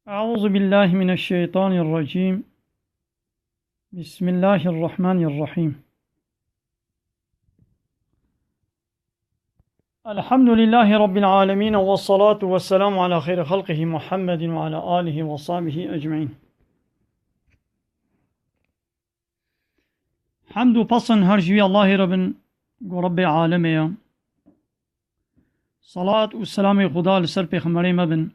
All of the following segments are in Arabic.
أعوذ بالله من الشيطان الرجيم. بسم الله الرحمن الرحيم. الحمد لله رب العالمين، والصلاة والسلام على خير خلقه محمد وعلى آله وصحبه أجمعين. حمد وبصن هرجوي الله رب عالمي. صلاة والسلام خدا لسر پیغمبر مبن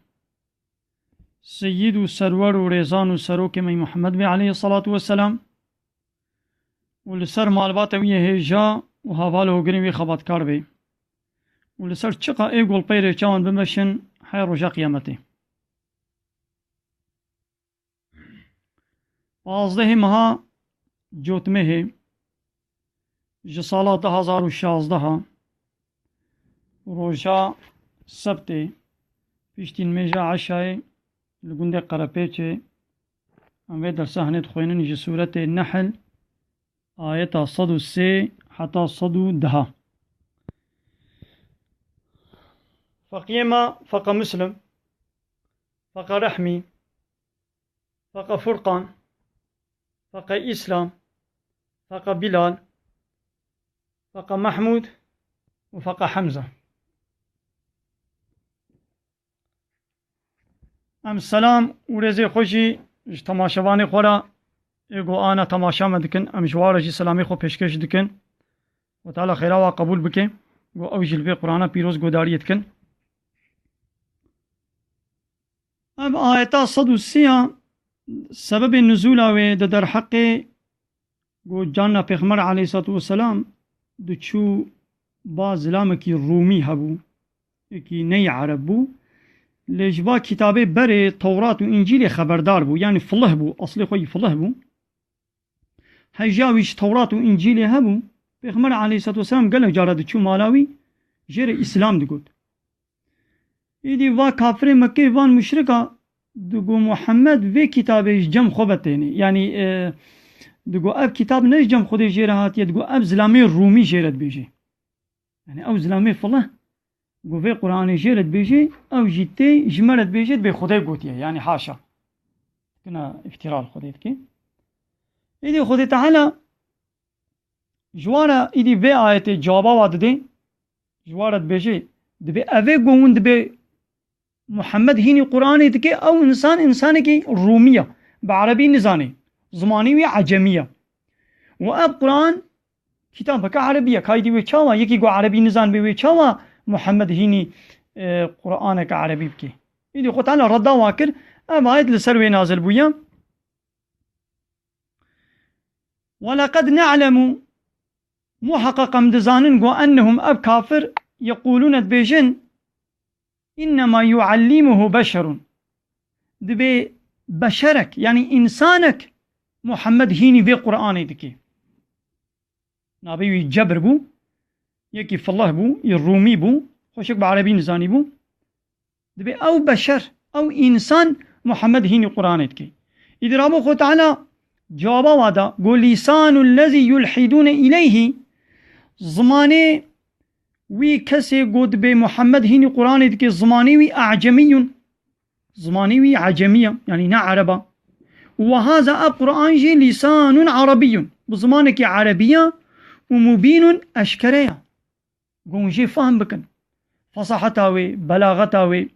سید و سرور و ریزان و سروک می محمد بی علیه الصلاة والسلام و لسر معلومات وی هجا و حوال و گرین وی خبات کار بی و لسر چقا ای گل پیر چاون بمشن حی رجا قیامتی. 15 ماه جوتمه جسالة 2016 روجا سبتي پیشتین میجا عشای لگونده قرپیچه اموی در سحنت خوینن جي سورة النحل آية 103 حتى 110. فقيما فق مسلم فق رحمي فق فرقان فق إسلام فق بلال فق محمود وفق حمزة. ام سلام و رزي خوشي تماشاواني خورا ايگو آنا تماشا مدكن ام جوارا جي سلامي خو پیشکش دكن و تعالى خيراوا قبول بكن و او جلوه قرآن پیروز گوداریت کن. ام آيتا 103 سبب النزول و در حق گو جانا پیغمبر عليه الصلاة والسلام دو چو با ظلامكي رومي هبو اكي ني عرب بو لجبا كتابه بري توراة و انجيل خبردار بو، يعني فله بو اصلي خوي فله بو هجاويش توراة و انجيل هبو پیغمبر عليه الصلاة والسلام قال جارد چو مالاوي جير اسلام دقود ايدي وا كافر مكي وان مشركا دقو محمد في كتابه جم خوبتيني يعني دقو اب كتاب نش جم خودي جيرهاتي دقو اب زلامي رومي جيرت بيجي يعني او زلامي فله قوة قرآن جيرت بيجي أو جيتي جمرت بيجي بخدي قوتيه يعني حاشا كنا افتراء خديت كي إذا خدي تعالى جوارا إذا بي آية جوابا واددي جوارت بيجي دبي أفي قوون دبي محمد هيني قرآن دكي أو إنسان كي رومية بعربي نزاني زماني عجمية وأب قرآن كتابك عربية كايدي ويتشاوا يكي قو عربي نزان بي ويتشاوا محمد هيني قرآنك عربي بكي إذا خد تعالى ردا واكر أما آية لسروي نازل بويا ولقد نعلم محققا مدزانن أنهم أب كافر يقولون بيجن إنما يعلمه بشر دبي بشرك يعني إنسانك محمد هيني في قرآن دكي نبي جبر بو يكي فالله بو الرومي بو خوشك بعربي نزاني بو دبي أو بشر أو إنسان محمد هيني قرآنتك إذا رابو خو تعالى جوابا وادا قول لسان الذي يلحدون إليه زماني وي كسي قد بي محمد هيني قرآنتك زماني وي أعجمي زماني وي عجمية يعني نا عربا وهذا أب قرآن جي لسان عربي بزمانك عربية ومبين أشكرية قوم جي فهم بكن فصاحتاوي بلاغتاوي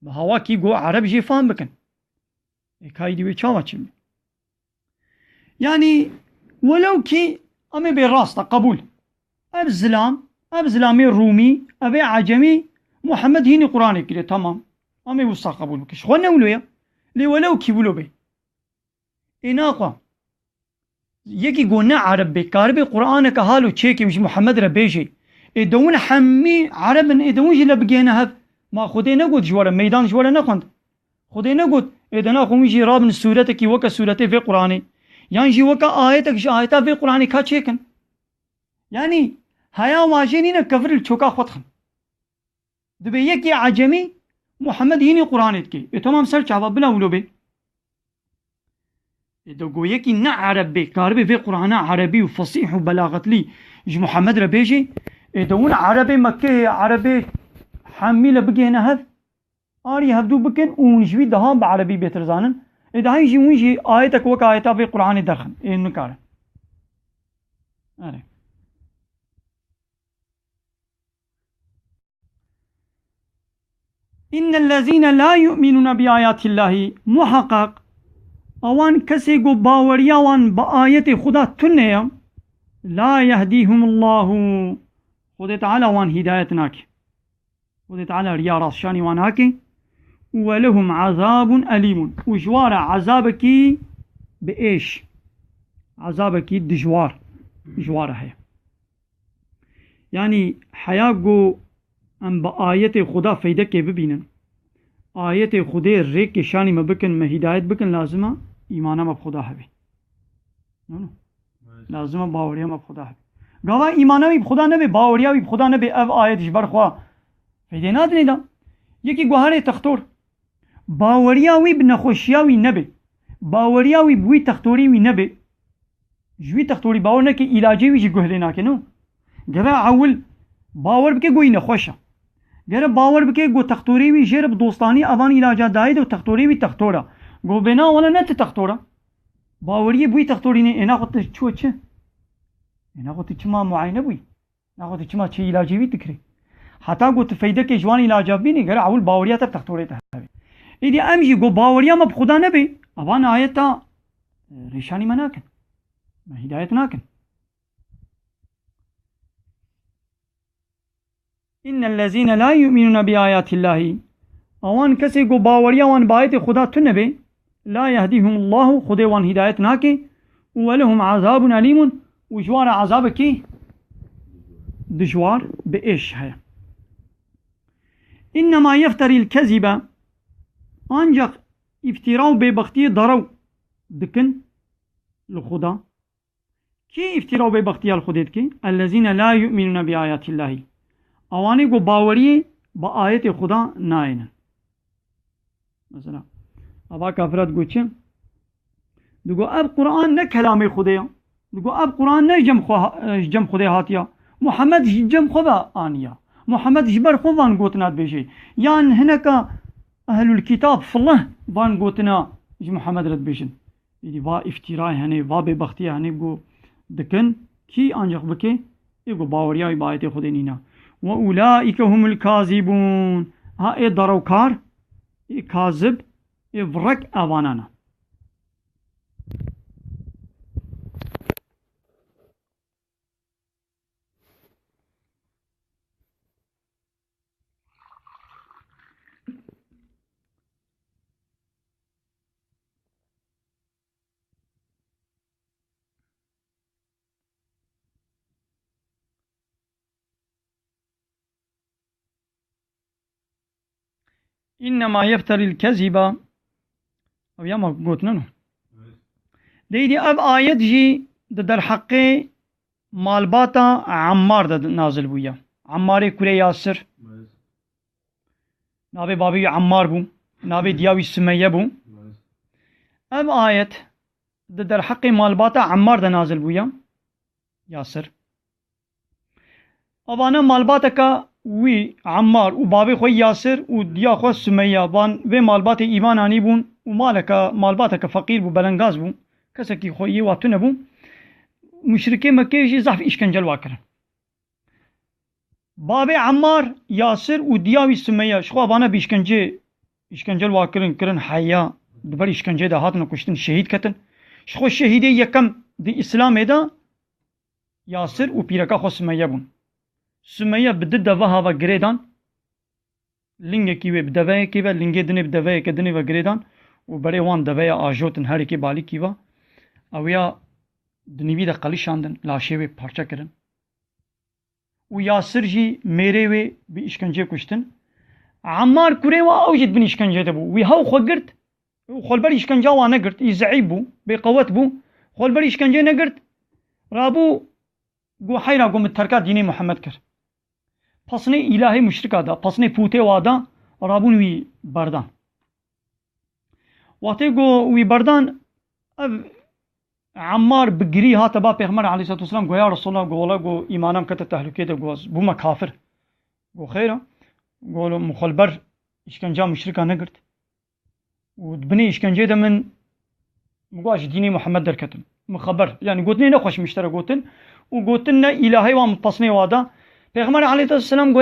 بهواكي قو عرب جي فهم بكن كايدي ويتشاواتشم يعني ولو كي أمي بالراسطة قبول أب زلامي رومي أبي عجمي محمد هيني قرآني كده تمام أمي وصا قبول بكش خوانا ولويا لي ولو كي ولو بي إناقا يكي قونا عرب بي كاربي قرآنك هالو تشيكي مش محمد ربيجي إدون حمي عرب إدون جي لبقينا هف ما خدي نقود جوارا ميدان جوارا نخوند خدي نقود إدنا خومي جي راب سورتك وكا سورتي في قرآني يعني جي وكا آيتك جي آيتا في قرآني كا تشيكن يعني هيا واجينينا كفر الچوكا خطخن دبي يكي عجمي محمد هيني قرآنتك تمام سر چاوا بلا ولو بي إذا قويكي نا عربي كاربي في قرآن عربي وفصيح وبلاغت لي جي محمد ربيجي إذا عربي مكي عربي حميلة بقينا هذا آري هبدو بكن ونجوي دهان بعربي بيترزانن إذا هيجي ونجي آيتك وك آيتا في القرآن دخن إيه نكاره آره إن الذين لا يؤمنون بآيات الله محقق اوان کسی گو باوریاوان با آیت خدا تنیا لا يهديهم الله خود تعالى وان هدايت ناكي خود تعالى ريا راس شاني وان هاكي ولهم عذاب أليم وجوار عذابك بإيش عذابك دجوار جوار هي يعني حياة ام بآيت خدا فايدة كي ببينن آيت خدا ريك شاني ما بكن ما هدايت بكن لازمه ایمانم اب خدا هبی لازمه باوریم اب خدا هبی گاوا ایمانم اب خدا نبی باوریم اب خدا نبی اب آیتش برخوا فیده نداری دا یکی گوهر تختور باوریاوی بنخوشیاوی نبی باوریاوی بوی تختوریوی نبی جوی تختوری باور نکی علاجیوی جی گوهلی ناکی نو گره اول باور بکی گوی نخوشه گره باور بکی گو تختوریوی جرب دوستانی اوان علاجات داید و تختوریوی تختورا گو بنا ولا نت تختورا باوریه بوی تختوری نه اینا خود چو چه اینا خود چما معاینه بوی اینا خود چما چه علاجی بی تکری حتی گو تفیده که جوان علاجات بی نه گره اول باوریه تر تختوری ته ایدی امجی گو باوریه ما بخدا نبی اوان آیتا ریشانی ما ناکن ما هدایت ناکن إن الذين لا يؤمنون بآيات الله اوان کسی گو باوریه وان بآیت خدا تنبی لا يهديهم الله خدي وان هدايت ناكي ولهم عذاب أليم وجوار عذابك دجوار بإيش هيا إنما يفتري الكذب أنجق افتراو ببختي ضرو دكن لخدا كي افتراو ببختي الخديد الذين لا يؤمنون بآيات الله اواني قو باوري بآيات خدا ناين مثلا ابا کافرات گوچه دگو اب قرآن نه کلام خدایا دگو اب قرآن نه جم خدا هاتیا محمد جم خدا آنیا محمد جبر خوان گوتنات بيجي يعني هناك أهل الكتاب في الله بان قوتنا محمد رد بيجن يدي با افتراء هني با ببختي هني بقو دكن كي أنجح بكي يقو باوريا يبايتي خدينينا وأولئك هم الكاذبون ها اي دروكار اي كاذب اي فرق اوانانا إنما يفتري الكذب أو ياما قلتنا دي أب آيات جي در حق مالباتا عمار دا نازل بويا عمار كوري ياسر نابي بابي عمار بو نابي دياوي سمية بو أب آيات در حق مالباتا عمار دا نازل بويا ياسر أبانا مالباتا كا وی عمار و بابی خوی یاسر و دیا خو سمیه بان و مالبات ایمان آنی بون و مالبات که فقیر بو بلنگاز بون کسی که خویی واتونه بون مشرکی مکه جی زحف اشکنجل واکرن بابی عمار یاسر و دیاوی سمیه شخوا بانا اشکنجل واکرن کرن حیا دبر اشکنجه ده هاتن کشتن شهید کتن شخوا شهیده یکم دی اسلام ده یاسر و پیرکا خو سمیه بون سمية بدد وها وغريدان لينگه كيوه بدوه كيوه لينگه دنه بدوه كدنه وغريدان وبره وان دوه آجوتن هر اكي بالي كيوه اويا دنيوي ده قليشاندن لاشيوه پارچا کرن و ياسر جي ميره وي بي اشکنجه کشتن عمار كوره و اوجد بن اشکنجه ده بو وي هاو خو گرد خولبر اشکنجه وانا گرد يزعيب بو بقوت بو خولبر اشکنجه نگرد رابو گو حيرا گو متركا دين محمد كر پسنه الهي مشركا دا پسنه پوته وادا رابون وي بردان وقتی گو وي بردان عمار بگری ها تبا پیغمبر علیه الصلاه والسلام گو یا رسول الله گو گو ایمانم کته تهلکه ده گو بوما کافر گو خیره گو مخلبر إشكنجا مشركة نقرت ودبني إشكنجا ده من مقاش ديني محمد دركتن مخبر يعني قلتني نخوش مشترى قلتن وقلتنا إلهي ومتصني وادا پیغمبر علیه السلام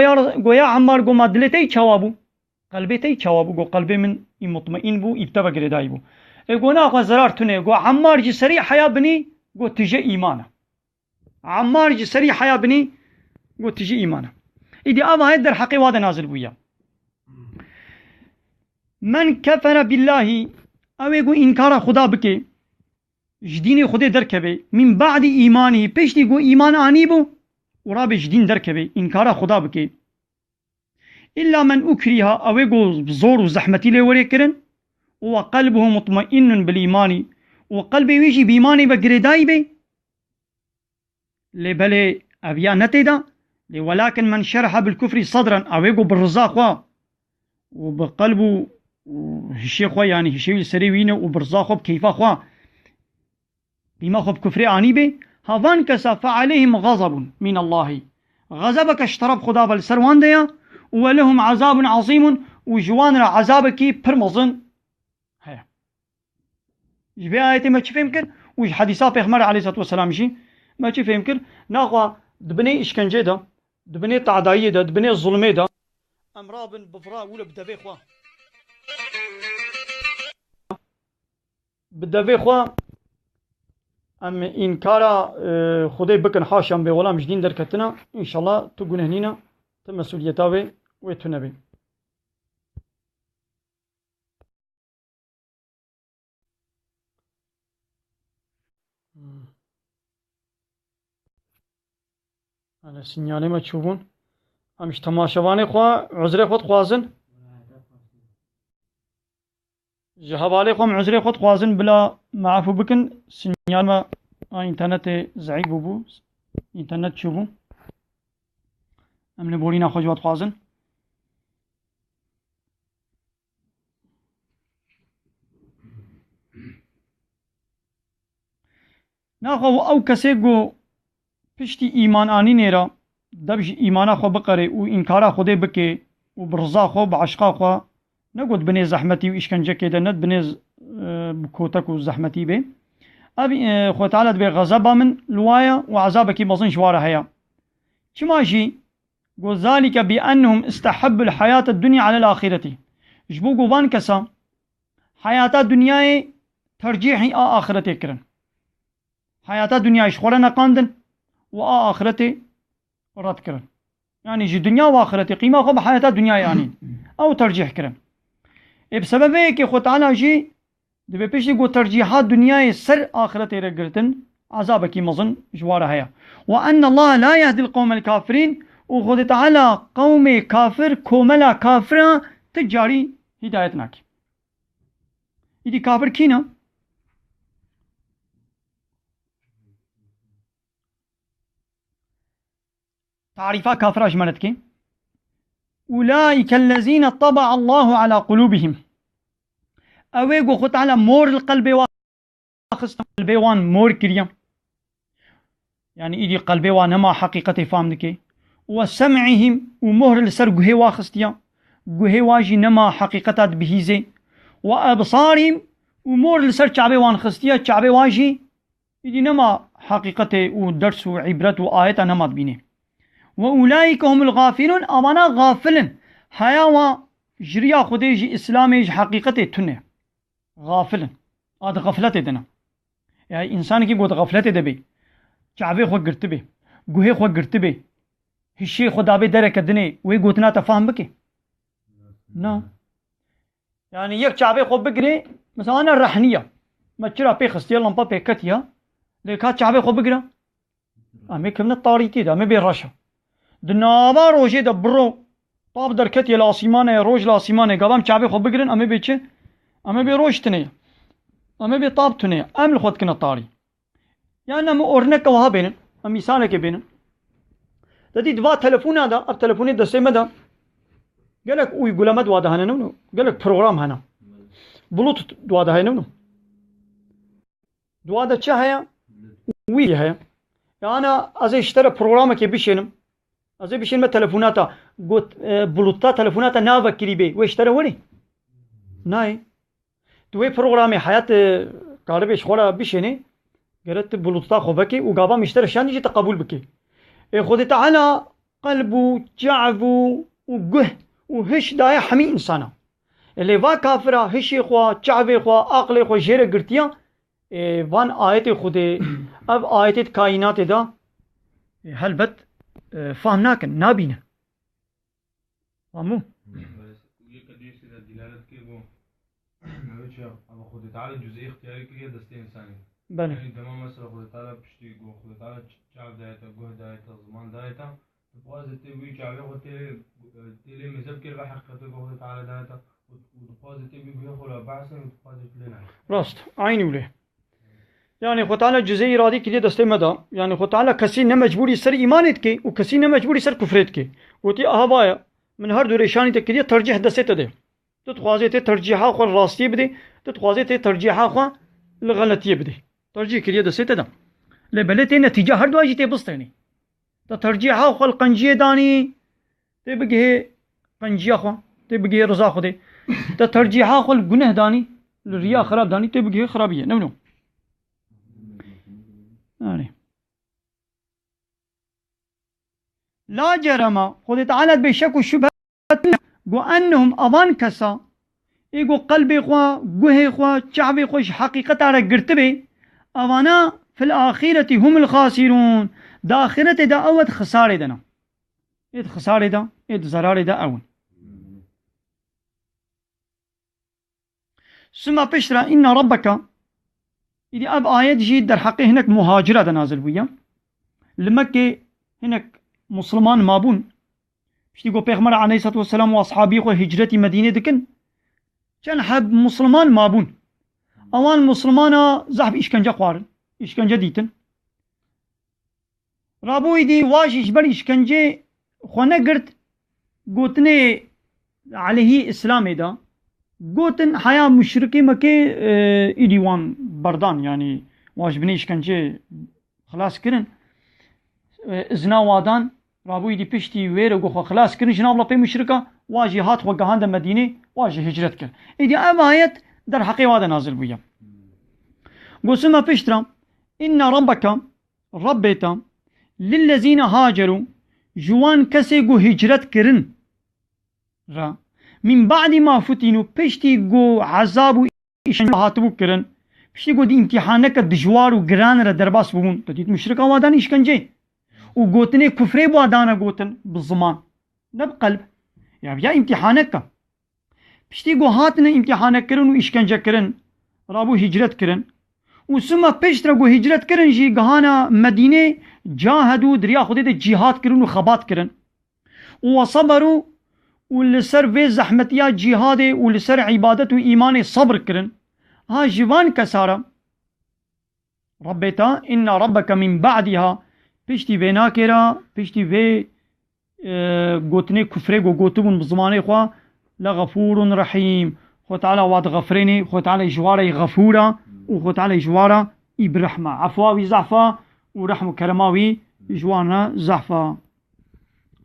گویا عمار گو مدلتی چوابو قلبی تی چوابو گو قلبی من مطمئن بو ابتبا گردای بو گو ناخوا زرار تونه گو عمار جی سریع حیا بنی گو تجي ایمانه عمار جي سريع حياة بني قلت تجي إيمانه إدي أبا هيدر حقي وادا نازل بويا من كفر بالله أو يقول إنكار خدا بكي جديني خدا دركبي من بعد إيمانه بيش دي يقول إيمان آنيبو ورابي جدين دركبي إنكار خدا بكي إلا من أكره أو يقول بزور وزحمتي لوري كرن وقلبه مطمئن بالإيمان وقلبي ويجي بإيماني بقرداي بي لبلي أبيا نتيدا ولكن من شرح بالكفر صدرا أو يقول بالرزاق وبقلبه هشي خوا يعني هشي السريوين وبرزاق بكيفا خوا بما خب كفر آني بي هفان كسا فعليهم غضب من الله غضبك اشترب خدا بالسروان ديا ولهم عذاب عظيم وجوان عذابك برمزن هيا جبي آياتي ما تشوف يمكن وش حديثات پیغمبر عليه الصلاة والسلام شي ما تشوف يمكن ناخوا دبني إشكنجة ده دبني تعداية ده دبني الظلمة ده أمرابن بفرا ولا بدبي خوا بدبي خوا أم إنكارا خدي بكن حاشم بولا مجدين دركتنا إن شاء الله تقول هنينا تمسؤوليتاوي ويتنبي على سنياني ما تشوفون همش تماشواني خوا عذري خود خوازن جهبالي خوا عذري خود خوازن بلا معفو بكن سنيان ما انترنت زعيق بو انترنت تشوفون امن بولينا خوجوات خوازن ناخو او كسيقو پشتی ایمان آنی نیرا دبش ایمانا خو بقره و انکارا خوده بکه و برزا خو بعشقا خو نقول بني زحمتي وإشكنجة كده ند بني بكوتك وزحمتي به أبي خو تعالى بغضب من لوايا وعذابك بظن شوارها هيا شماشي قول ذلك بأنهم استحبوا الحياة الدنيا على الآخرة جبو قوبان كسا حياة الدنيا ترجيحي آخرتي كرن حياة الدنيا شخورنا قاندن وآخرتي رد كرن يعني جي دنيا وآخرتي قيمة خو بحياة الدنيا يعني أو ترجيح كرن بسبب هيك خو تعالى جي دبي بيش يقول ترجيحات دنيا سر آخرتي رقرتن عذابك مظن جوارها هيا وأن الله لا يهدي القوم الكافرين وخو تعالى قوم كافر كوملا كافر تجاري هدايتناك يدي كافر كينا تعريفات كافر أجملتك أولئك الذين طبع الله على قلوبهم أويقو خط على مور القلب واخست قلبي وان مور كريم يعني إيدي قلبي وان ما حقيقة فامدك وسمعهم ومهر السر قهي واخستيا قهي واجي نما حقيقة بهيزي وأبصارهم ومور السر شعبي وان خستيا شعبي واجي إيدي نما حقيقة ودرس وعبرة وآية نما بيني وأولئك هم الغافلون أمانا غافلن حياة جريا خديجي إسلامي حقيقة تنه غافلن هذا غفلته دنا يعني إنسان كي قد غفلته دبي شعبي خو قرتبه قهي خو قرتبه هالشي خدا بي درك دني وي قوتنا تفهم بك نا يعني يك شعبي خو بقري مثلا أنا الرحنية ما تشرا بي خستي لمبا بي كتيا لكات شعبي خو بقرا أمي كمن الطاريتي دا أمي بيرشا دنابا روجي دبرو طاب دركتي لاسيمانه روج لاسيمانه قبام شعبي خو بقرن أمي بيتش أمي بيروج تنيا أمي بيطاب تنيا أم الخوت كنا طاري يعني أم أورنك وها بينن أم مثالك بينن تدي دوا تلفون هذا أب تلفوني دسي مدا قالك وي يقول ما دوا ده هنا نو قالك بروجرام هنا بلوتوث دوا ده هنا نو دوا ده شو هيا وي هيا يعني أنا أزي اشتري بروجرامك يبيشينم أزي بشين ما تلفوناتا قلت بلوطا تلفوناتا نافا كريبي واشترى ولي ناي توي بروغرامي حياة كاربيش خورا بشيني قالت بلوطا خوبكي وقابا مشترى شان يجي تقبول بكي خذ تعالى قلبه جعبه وقه وهش دايا حمي إنسانا اللي فا كافرة هشي خوا جعبي خوا عقلي خوا جيرة قرتيا فان آيات خودي اب آيات كائنات دا هلبت فهمناك نابينا فهمو خود تعالى جزئي اختياري كي دستي انساني بله يعني تمام مثلا خود تعالى بشتي جو خود تعالى شعب دايتا جه دايتا زمان دايتا تبغى تبي شعبي خود تلي مذهب كل بحقيقته خود تعالى دايتا وتبغى تبي بيه خلا بعث وتبغى تلينا راست عيني وله يعني خود تعالى جزئي إرادي كي دستي مدى يعني خود تعالى كسي نمجبوري سر إيمانك وكسي نمجبوري سر كفرتك وتي أهبايا من هر دوريشاني تكدي ترجيح دستي تده تتخوازي ترجيحها خو الراستي بدي تتخوازي ترجيحها خو الغلطية بدي ترجيح كريه دستي تده لبلتي نتيجة هر دواجي تبصتني ترجيحها خو القنجية داني تبقى قنجية خو تبقى رضا خو دي ترجيحها خو الجنه داني الرياء خراب داني تبقى خرابية نمنو يعني لا جرم خذ تعالى بشك والشبهة وأنهم أظن كسا يقول قلبي خوا جهي خوا شعبي خوش حقيقة على قرتبي أوانا في الآخرة هم الخاسرون داخرة دا أود خسارة دنا إد خسارة دا إد زرارة دا أول ثم بشرى إن ربك إذا أب آيات جيد در حقي هناك مهاجرة دا نازل بيا لمكة هناك مسلمان مابون بشتي قو پیغمبر عليه الصلاة والسلام وأصحابي خو هجرتي مدينة دكن كان حب مسلمان مابون اوان مسلمانا زحب اشكنجة خوارن اشكنجة ديتن رابوي دي واجي جبر اشكنجة خونه قرت قوتني عليه اسلامي دا قوتن حياة مشركي مكي ايديوان بردان يعني واجبني اشكنجة خلاص كرن ازنا وادان رابوي دي بشتي وير وخو خلاص كرن جناب الله بي مشركه واجي هات وقهان دا مدينه واجي هجرت كر ايدي ايات در حقي وادا نازل بويا قسم بشترا ان ربك ربيتا للذين هاجروا جوان كسي قو هجرت كرن را من بعد ما فتنوا بشتي قو عذاب إشان هاتبو كرن بشتي قو دي امتحانك دجوار وقران را درباس بون تديت مشركه وادان اشكنجي وقوتني كفري بوادانا قوتن بالزمان نبقلب يعني يا امتحانك بشتي قو هاتنا امتحانك كرن وإشكنجة كرن رابو هجرت كرن وسما بشترا قو هجرت كرن جي قهانا مدينة جاهدوا دريا خودي دي جهاد كرن وخبات كرن وصبروا ولسر في زحمتيا جهاد ولسر عبادة وإيمان صبر كرن ها جوان كسارة ربيتا إن ربك من بعدها بشتي بينا كرا بشتي في قوتني كفري قوتبون بزماني خوا لغفور رحيم خو تعالى واد غفريني خو تعالى جواري غفورة وخو تعالى جوارة برحمة عفواوي زعفة ورحمة كرماوي جوانا زعفة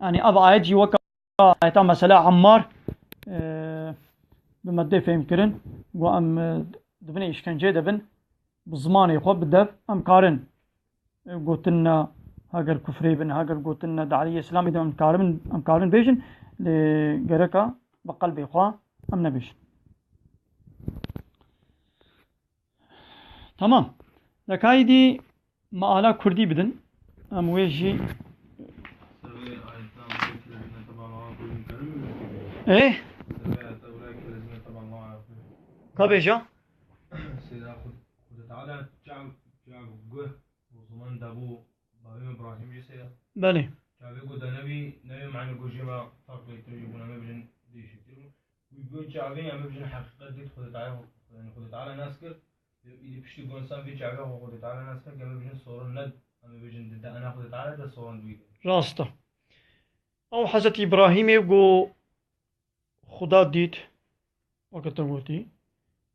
يعني أبا آيات جي وكا آياتا مسألة عمار بمدى فهم كرن وأم دبني إشكنجي دبن بزماني خو بدف أم كارن قوتنا هاجر كفري بن هاجر قوتنا دعالي إسلامي دم أم كارن بيجن لجركا بقلبي إخوة أم نبيش تمام لكاي دي مقالة كردي بدن أم ويجي إيه كابيجا سيدا خود تعالى جعل جه وزمان دابو بابي إبراهيم جسيا بله جابي قد نبي معنى قجيما فرق يترجمون ما بين ديش ويقول جابي ما بين حقيقة دي خود تعالى يعني خود تعالى ناسكر إذا بشتي قنصان في جابي خود تعالى ناسكر كما بين صور الند أما بين ضد أنا خود تعالى ده صور دويد راسته أو حضرت إبراهيم يقول خدا ديت وقت تقولتي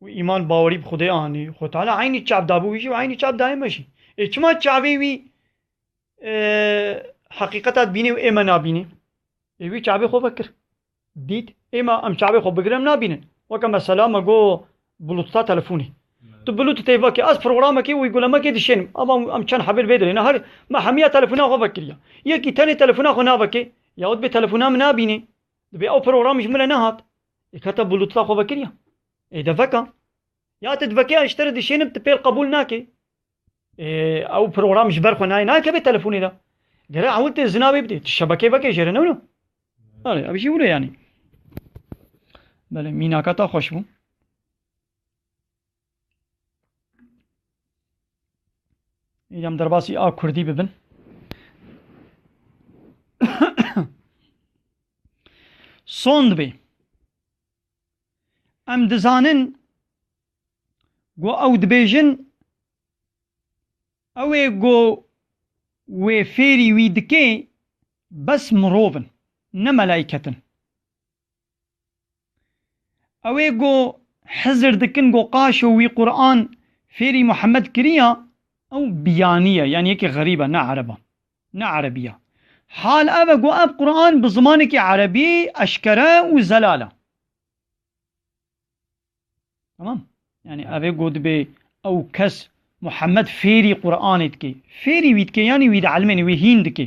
وإيمان باوري بخدا آني خود تعالى عيني تشاب دابو ويجي وعيني تشاب دائما شيء إيش ما تشابي وي حقیقتات بینی و ئێمە نابینی ئێوی چاوی خۆ بەکر دیت ئێمە ئەم چاوی خۆ بگرم نابینن وەکە مەسەلا مەگۆ بلوتتا تەلەفونی تو بلوتتەی بەکە ئەس پرۆگرامەکەی وی گولەمەکەی دشێنم ئەم چەند حەبر بێدرێنە هەر مە هەمیە تەلەفونا خۆ بەکریە یەکی تەنێ تەلەفونا خۆ نابەکێ یاوت بێ تەلەفونا من نابینێ دەبێ ئەو پرۆگرامیش ملە نەهات ئێکەتە بلوتتا خۆ بەکریە ئەی دەڤەکە یا تدڤەکەی ئەشترە دشێنم پێل قبول ناکێ ئەو پرۆگرامش بەرخۆ ناکە بێت تەلەفونیدا گەرە ئەوت تێ زناوی بدێت شەبەکەی بەکەی ژێرەنەوە ئەڵێ ئەویشی ورە یانی بەڵێ میناکە تا خۆش بوو ئیدام دەرباسی ئا کوردی ببن سۆند بێ ئەم دزانن گۆ ئەو دبێژن ئەوێ گۆ وێ فێری وی دکێ بەس مرۆڤن نە مەلایکەتن ئەوێ گۆ حزر دکن گۆ قاشە وی قورئان فێری محەممەد کریە ئەو بیانیە یان یەکی غەریبە نە عەرەبە نە عەرەبیە حال ئەوە گۆ ئەب قورئان بە زمانێکی عەرەبی ئەشکەرە و زەلالە تەمام یعنی ئەوێ گۆ دبێ ئەو کەس محەممەد فێری قورئانێت دکێ فێری وی دکێ یانی وی دەعلمێنی وی هین دکێ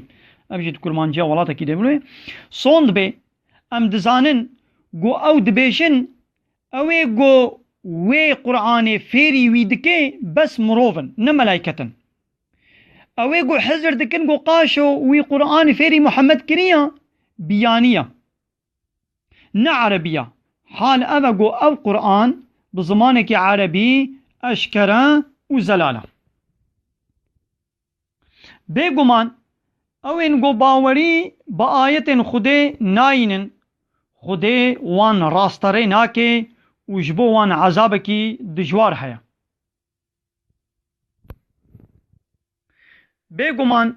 ئەبژێت کورمانجییا وڵاتێکی دەبڵێ سۆند بێ ئەم دزانن گۆ ئەو دبێژن ئەوێ گۆ وێ قورئانێ فێری وی دکێ بەس مرۆڤن نە مەلایکەتن ئەوێ گۆ حەزر دکن گۆ قاشۆ وی قورئان فێری محەممەد کریە بیانیە نە عەرەبیە حال ئەوە گۆ ئەو قورئان بە زمانێکی عەرەبی ئەشکەرە و زەلالە بێگومان ئەوێن گۆ باوەری بە ئایەتێن خودێ ناینن خودێ وان ڕاستەڕێ ناکێ و ji bo wan ezabekî dijwar heye bêguman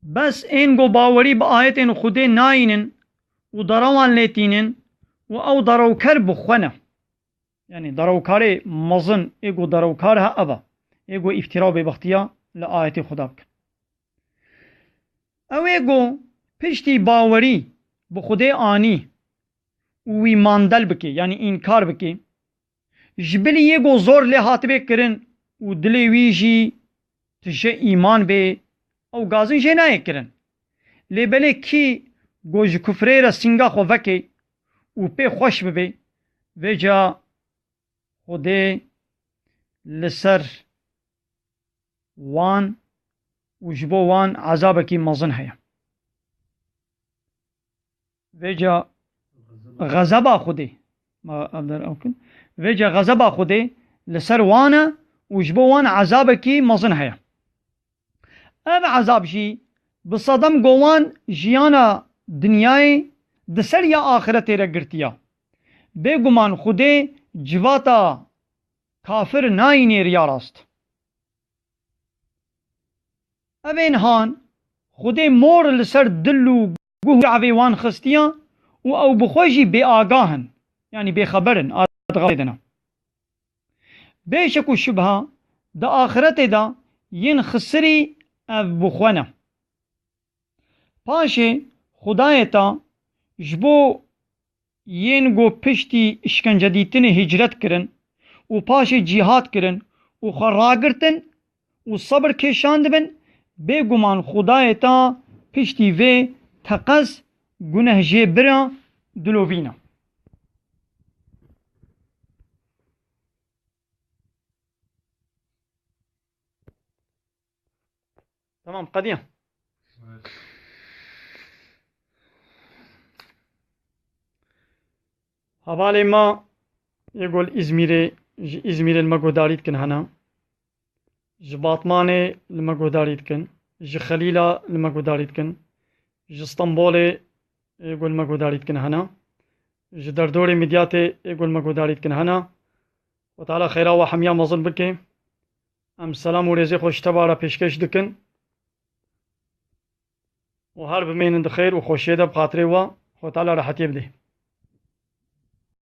bes ên got bawerî bi ayetên Xwedê nayînin û dera wan lêtînin û ew derewker bi xwe ne yani derewkarê mezin ê got derewkar he ev e ê got îftîra û bêbextiya li ayetê Xweda bikin ew ê got piştî bawerî bi Xwedê anî wî mandel bike yani înkar bike ji bilî yê got zor lê hatibê kirin û dilê wî jî tije îman bê ew gazin jê nayê kirin lêbelê kî got ji kufrê re sînga xwe veke û pê xweş bibe vê ca Xwedê li ser wan û ji bo wan ezabekî mezin heye vê ca غەزەبا Xwedê vê ca غەزەبا Xwedê li ser wan e û ji bo wan ezabekî mezin heye ev ezab jî bi sedem gowan jiyana dinyayê di ser ya axiretê re girtiya bêguman Xwedê civata kafir nayînê riya rast evên han Xwedê mor li ser dil û guh evê wan xistiya û ew bi xwe jî bêagahin yani bêxeberin adixedine bêşek û şübha di axiretê de yên xisirî ev bi xwe ne paşê Xwedayê te ji bo yên got piştî işkencedîtinê hicret kirin û paşê cîhat kirin û xwe ragirtin û sebir kêşan dibin bêguman Xwedayê te piştî vê teqez gunehjêbira dilovîne tamam qediye hevalê me yê gol İzmîrê ji İzmîrê li me guhdarî dikin hene ji Batmanê li me guhdarî dikin ji Xelîla li me guhdarî dikin ji Stenbolê ê gol me guhdarî dikin hene ji derdorê Midyatê ê gol me guhdarî dikin hene xwe teala xêra we hemiya mezin bike em selam û rêzê xwe ji teva re pêşkeş dikin û her bimênin di xêr û xweşiyê de bi xatirê we xwe teala rehetiyê bide